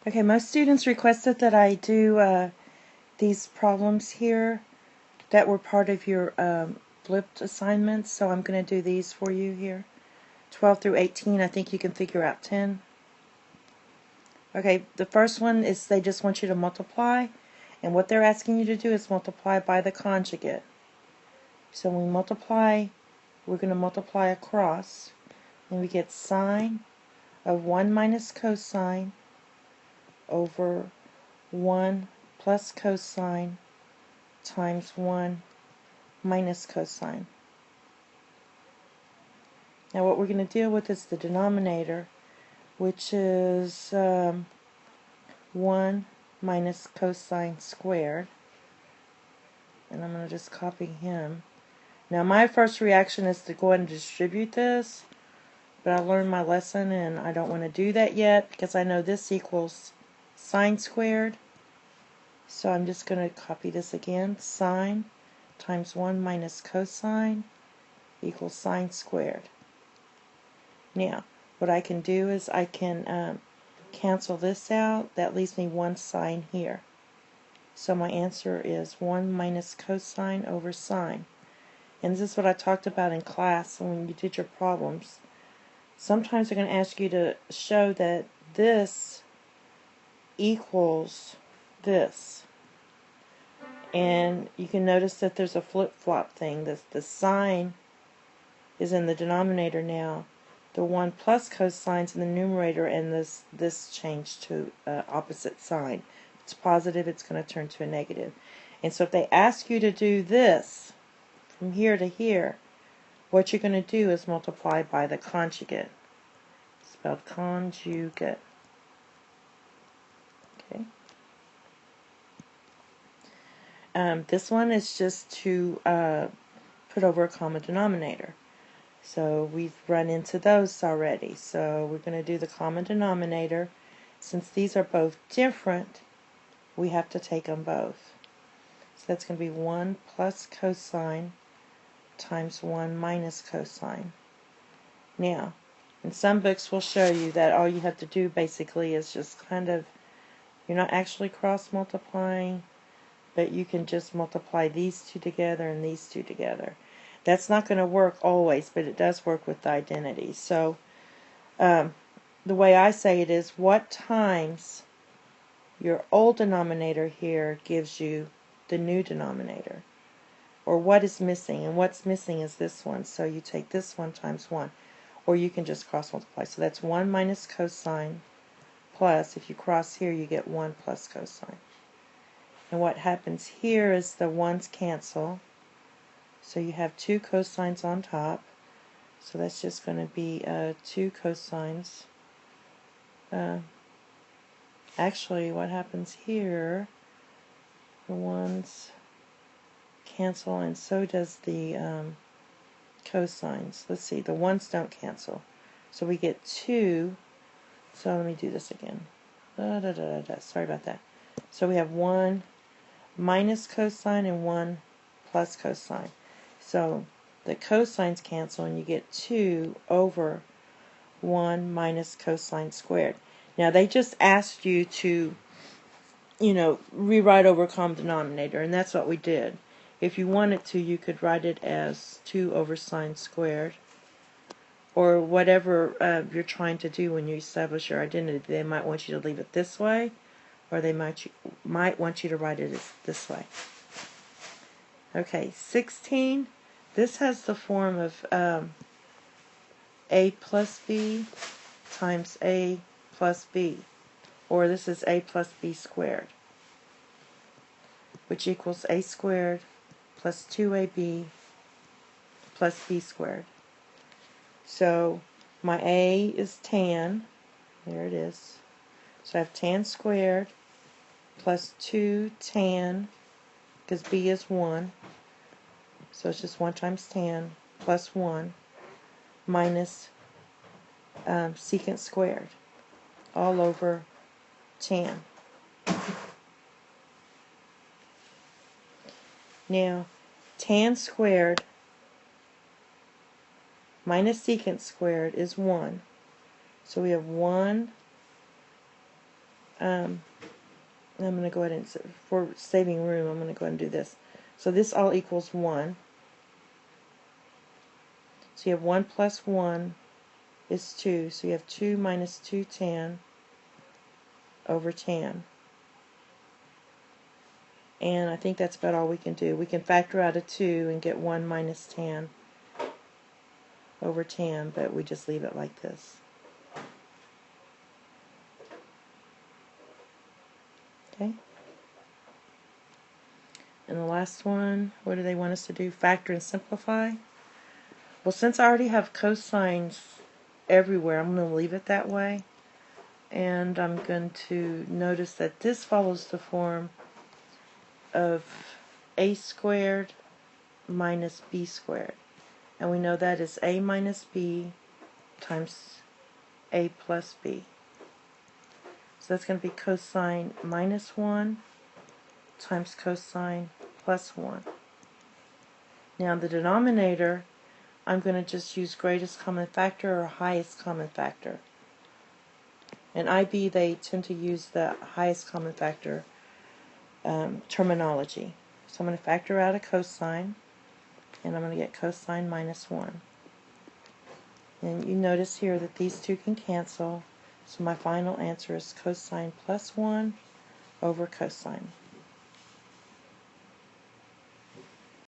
Okay, most students requested that I do these problems here that were part of your flipped assignments, so I'm going to do these for you here. 12 through 18, I think you can figure out 10. Okay, the first one is they just want you to multiply, and what they're asking you to do is multiply by the conjugate. So when we multiply, we're going to multiply across, and we get sine of 1 minus cosine over 1 plus cosine times 1 minus cosine. Now what we're going to deal with is the denominator, which is 1 minus cosine squared. And I'm going to just copy him. Now my first reaction is to go ahead and distribute this, but I learned my lesson and I don't want to do that yet because I know this equals sine squared. So I'm just going to copy this again. Sine times 1 minus cosine equals sine squared. Now, what I can do is I can cancel this out. That leaves me 1 sine here. So my answer is 1 minus cosine over sine. And this is what I talked about in class when you did your problems. Sometimes they're going to ask you to show that this equals this. And you can notice that there's a flip-flop thing. The sine is in the denominator now. The 1 plus cosine's in the numerator, and this changed to opposite sign. If it's positive, it's going to turn to a negative. And so if they ask you to do this from here to here, what you're going to do is multiply by the conjugate. Spelled conjugate. Okay. This one is just to put over a common denominator. So we've run into those already. So we're going to do the common denominator. Since these are both different, we have to take them both. So that's going to be 1 plus cosine times 1 minus cosine. Now, in some books will show you that all you have to do basically is just kind of, you're not actually cross multiplying, but you can just multiply these two together and these two together. That's not going to work always, but it does work with the identities. So the way I say it is, what times your old denominator here gives you the new denominator, or what is missing, and what's missing is this one. So you take this one times 1, or you can just cross multiply. So that's 1 minus cosine plus, if you cross here, you get 1 plus cosine. And what happens here is the 1's cancel. So you have 2 cosines on top. So that's just going to be 2 cosines. Actually, what happens here, the 1's cancel, and so does the cosines. Let's see, the 1's don't cancel. So we get 2. So let me do this again. Sorry about that. So we have 1 minus cosine and 1 plus cosine. So the cosines cancel and you get 2 over 1 minus cosine squared. Now they just asked you to, rewrite over a common denominator, and that's what we did. If you wanted to, you could write it as 2 over sine squared, or whatever you're trying to do when you establish your identity. They might want you to leave it this way, or they might want you to write it this way. Okay, 16. This has the form of a plus b times a plus b, or this is a plus b squared, which equals a squared plus 2ab plus b squared. So my a is tan, there it is. So I have tan squared plus 2 tan, because b is 1, so it's just 1 times tan, plus 1, minus secant squared, all over tan. Now, tan squared minus secant squared is 1. So we have 1 I'm going to go ahead and, for saving room, I'm going to go ahead and do this. So this all equals 1. So you have 1 plus 1 is 2. So you have 2 minus 2 tan over tan. And I think that's about all we can do. We can factor out a 2 and get 1 minus tan over tan, but we just leave it like this. Okay? And the last one, what do they want us to do? Factor and simplify? Well, since I already have cosines everywhere, I'm going to leave it that way. And I'm going to notice that this follows the form of a squared minus b squared. And we know that is a minus b times a plus b. So that's going to be cosine minus 1 times cosine plus 1. Now the denominator, I'm going to just use greatest common factor or highest common factor. In IB, they tend to use the highest common factor terminology. So I'm going to factor out a cosine, and I'm going to get cosine minus 1. And you notice here that these two can cancel, so my final answer is cosine plus 1 over cosine.